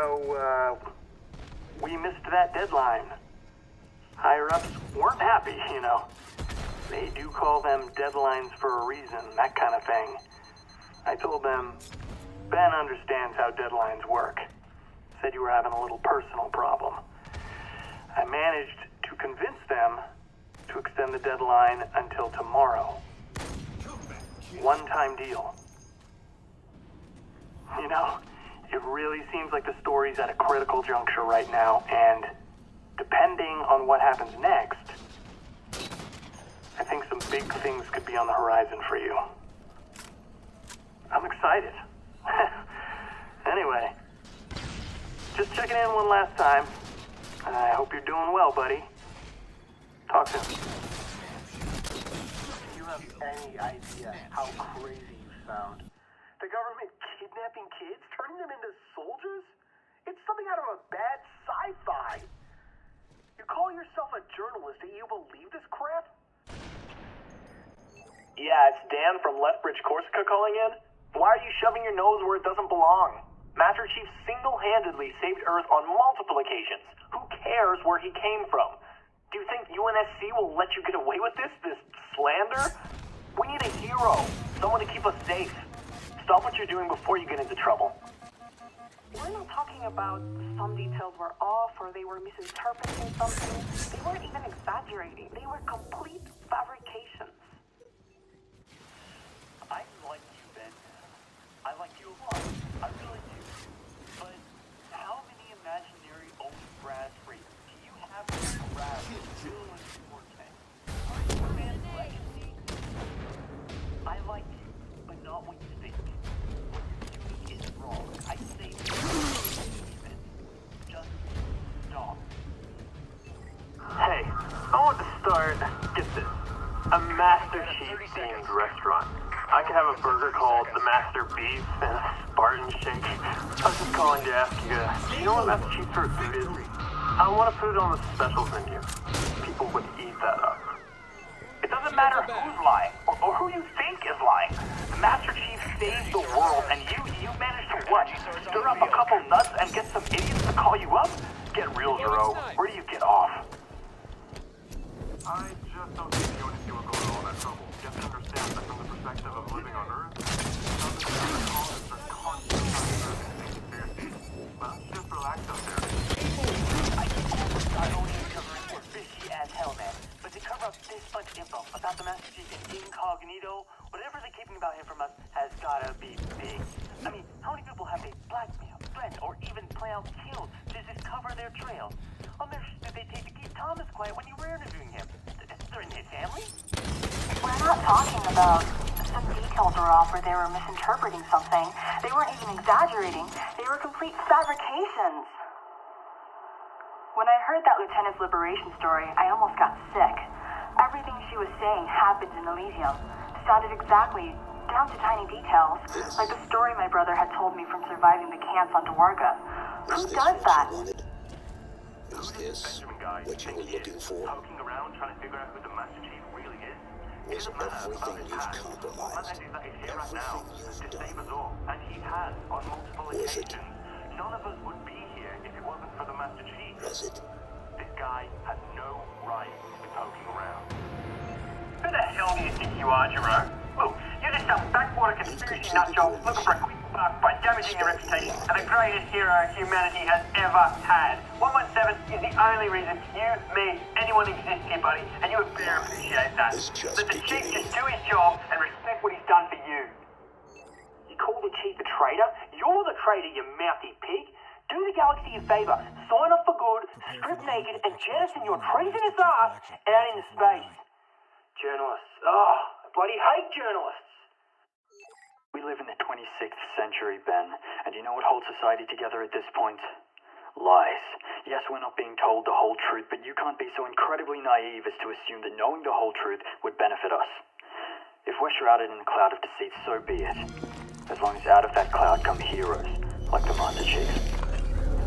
So, we missed that deadline. Higher-ups weren't happy, you know. They do call them deadlines for a reason, that kind of thing. I told them, Ben understands how deadlines work. Said you were having a little personal problem. I managed to convince them to extend the deadline until tomorrow. One-time deal. You know, it really seems like the story's at a critical juncture right now, and depending on what happens next, I think some big things could be on the horizon for you. I'm excited. Anyway, just checking in one last time. I hope you're doing well, buddy. Talk soon. Do you have any idea how crazy you sound? The government kidnapping kids, turning them into soldiers? It's something out of a bad sci-fi. You call yourself a journalist and you believe this crap? Yeah, it's Dan from Lethbridge, Corsica calling in. Why are you shoving your nose where it doesn't belong? Master Chief single-handedly saved Earth on multiple occasions. Who cares where he came from? Do you think UNSC will let you get away with this slander? We need a hero, someone to keep us safe. Stop what you're doing before you get into trouble. We're not talking about some details were off or they were misinterpreting something. They weren't even exaggerating. They were complete fabrications. I like you, Ben. I like you a lot. I really do. But how many imaginary old brass races do you have to grab doing forte? Are you a man's legacy? I like you, but not what you think. What you're doing is wrong. I say Ben. Just stop. Hey, I want to start, get this, a Master Chief themed restaurant. I could have a burger called the Master Beef and a Spartan Shake. I was just calling to ask you, do you know what Master Chief's favorite food is? I want to put it on the specials menu. People would eat that up. It doesn't matter who's lying, or who you think is lying. The Master Chief saves the world, and you managed to what? Stir up a couple nuts and get some idiots to call you up? Get real, Giraud. Where do you get off? I just don't think you and his will go to all that trouble. You have to understand that from the perspective of living on Earth, some of the other colonists are constantly trying to make it fair. Well, just relax up there. I keep all the Zionian covering for fishy as hell, man. But to cover up this much info about the Master Chief incognito, whatever they're keeping about him from us has gotta be big. I mean, how many people have they blackmailed, threatened, or even planned out killed to just cover their trail? How much did they take to keep Thomas quiet when you were interviewing him? Threaten his family? We're not talking about some details were off or they were misinterpreting something. They weren't even exaggerating. They were complete fabrications. When I heard that Lieutenant's liberation story, I almost got sick. Everything she was saying happened in Elysium. Sounded exactly, down to tiny details, like the story my brother had told me from surviving the camps on Dwarga. Who does that? Is this what you were looking for? Poking around trying to figure out who the Master Chief really is? Was everything you've compromised, everything you've Save us done, all, and he has on multiple Was it? occasions. None of us would be here if it wasn't for the Master Chief. was it? This guy has no right to be poking around. Who the hell do you think you are, Giraud? Well, you're just some backwater conspiracy nut job looking for a quick buck by damaging your reputation and the greatest hero humanity has ever had. 117 is the only reason you, me, anyone exists here, buddy, and you would better appreciate that. It's just Let the Chief beginning. just do his job and respect what he's done for you. You call the Chief a traitor? You're the traitor, you mouthy pig. Do the galaxy a favor, sign up for good, strip naked, and jettison your treasonous ass out into space. Journalists. Oh, I bloody hate journalists. We live in the 26th century, Ben, and you know what holds society together at this point? Lies. Yes, we're not being told the whole truth, but you can't be so incredibly naive as to assume that knowing the whole truth would benefit us. If we're shrouded in a cloud of deceit, so be it. As long as out of that cloud come heroes, like the Master Chief.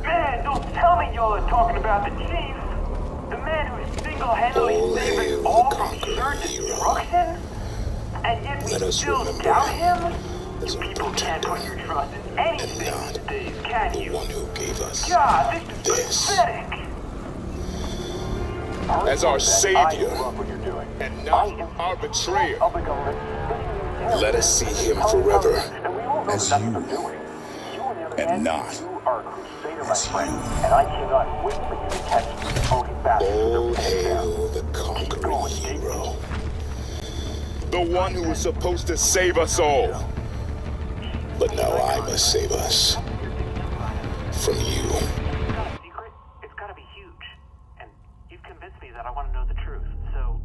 Man, don't tell me you're talking about the Chief! The man who single-handedly saved us all from sure destruction? And yet we still doubt him? You people can't put your trust in anything these days, can the one who gave us God, this is this pathetic. as our savior I love what you're doing. and not our betrayer. Of the government. Let us see him forever And we all know as that that's you what they're doing. You, on the other and hand, not you are a crusader, my as friend. you. And I cannot wait for you to catch these phony bastards. All hail the conquering hero. The one who was supposed to save us all. But now I must save us from you. It's not a secret. It's gotta be huge. And you've convinced me that I want to know the truth. So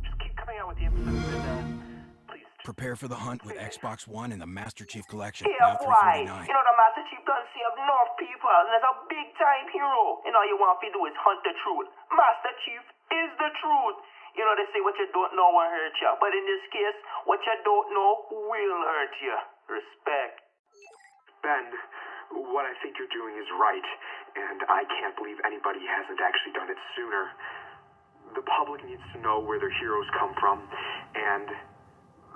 just keep coming out with the episodes and please. Prepare for the hunt with Xbox One and the Master Chief Collection. Yeah, Now boy. $349. You know the Master Chief done save enough people, and there's a big time hero. And all you want to do is hunt the truth. Master Chief is the truth. You know they say what you don't know won't hurt you, but in this case, what you don't know will hurt you. Respect. Ben, what I think you're doing is right, and I can't believe anybody hasn't actually done it sooner. The public needs to know where their heroes come from, and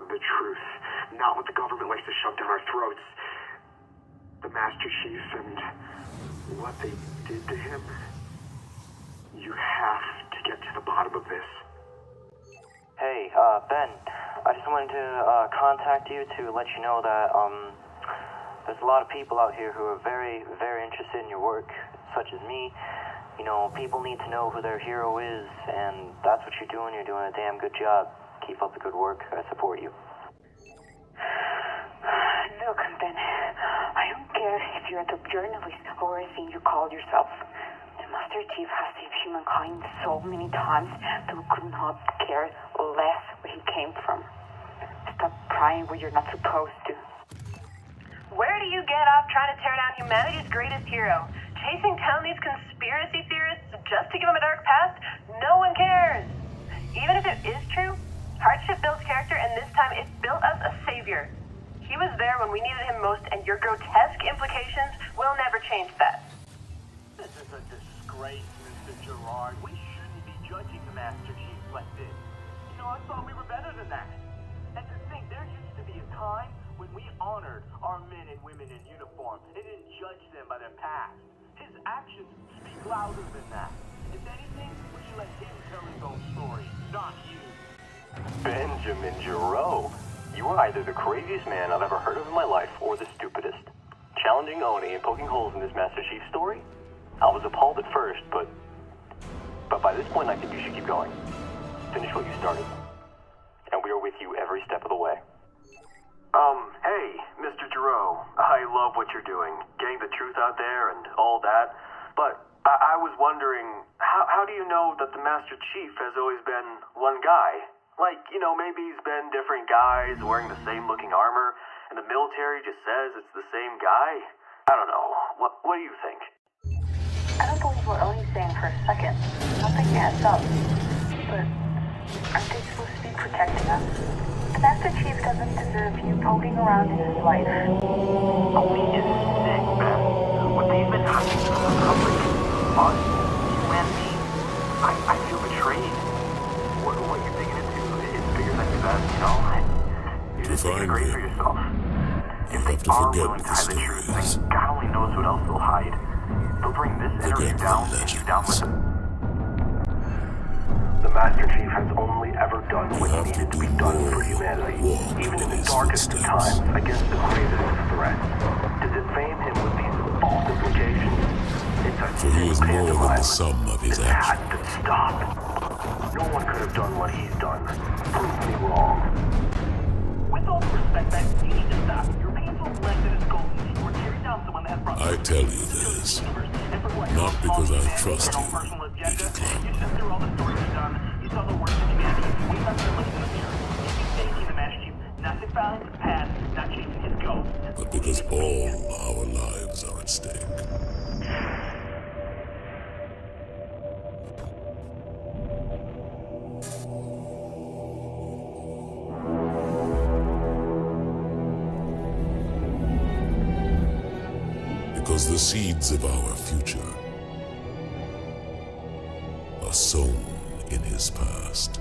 the truth, not what the government likes to shove down our throats. The Master Chief and what they did to him. You have to get to the bottom of this. Hey, Ben, I just wanted to contact you to let you know that there's a lot of people out here who are very, very interested in your work, such as me. You know, people need to know who their hero is, and that's what you're doing. You're doing a damn good job. Keep up the good work. I support you. Look, Ben, I don't care if you're the journalist or anything you call yourself. The Master Chief has saved humankind so many times that we could not care less where he came from. Stop prying where you're not supposed to. Where do you get off trying to tear down humanity's greatest hero? Chasing down these conspiracy theorists just to give them a dark past? No one cares! Even if it is true, hardship builds character, and this time it built us a savior. He was there when we needed him most, and your grotesque implications will never change that. This is a disgrace, Mr. Giraud. We shouldn't be judging the Master Chief like this. You know, I thought we were better than that. And to think there used to be a time when we honored our men and women in uniform and didn't judge them by their past. His actions speak louder than that. If anything, we should let him tell his own story, not you. Benjamin Giraud. You are either the craziest man I've ever heard of in my life or the stupidest. Challenging Oni and poking holes in this Master Chief story? I was appalled at first, but by this point I think you should keep going. Finish what you started. And we are with you every step of the way. Hey, Mr. Giraud, I love what you're doing, getting the truth out there and all that, but I was wondering, how do you know that the Master Chief has always been one guy? Like, you know, maybe he's been different guys wearing the same looking armor, and the military just says it's the same guy? I don't know. What do you think? I don't believe what Oni's saying for a second. Nothing adds up. But aren't they supposed to be protecting us? The Master Chief doesn't deserve you poking around in his life. Oni is sick, Ben. What they've been hiding from the public, us, you and me, I feel betrayed. What you're digging into is bigger than you bet, you know? You just think find great for them, yourself. If they have to are forget willing to the hide the truth, stories. then God only knows what else they'll hide. They'll bring this interview Forget the down and you down with legends. it. The Master Chief has only ever done what have to needed to do be done more for than humanity, walk even in in the his darkest of footsteps. times, against the gravest of threats. To defame him with these false implications, it's a For he is sick more than the pantomime. sum of his It has actions. to stop. No one could have done what he's done. Prove me wrong. With all due respect, Ben, you need to stop. Your painful lesson is golden. You were tearing down someone that has brought I tell you this, not because I trust you, Agent Clark. You just through all the stories you've done. You saw the worst of humanity. We found the looking in the mirror. You keep facing the Master Chief, not defiling his past, not chasing his ghost. But because all our lives are at stake. Because the seeds of our future are sown in his past.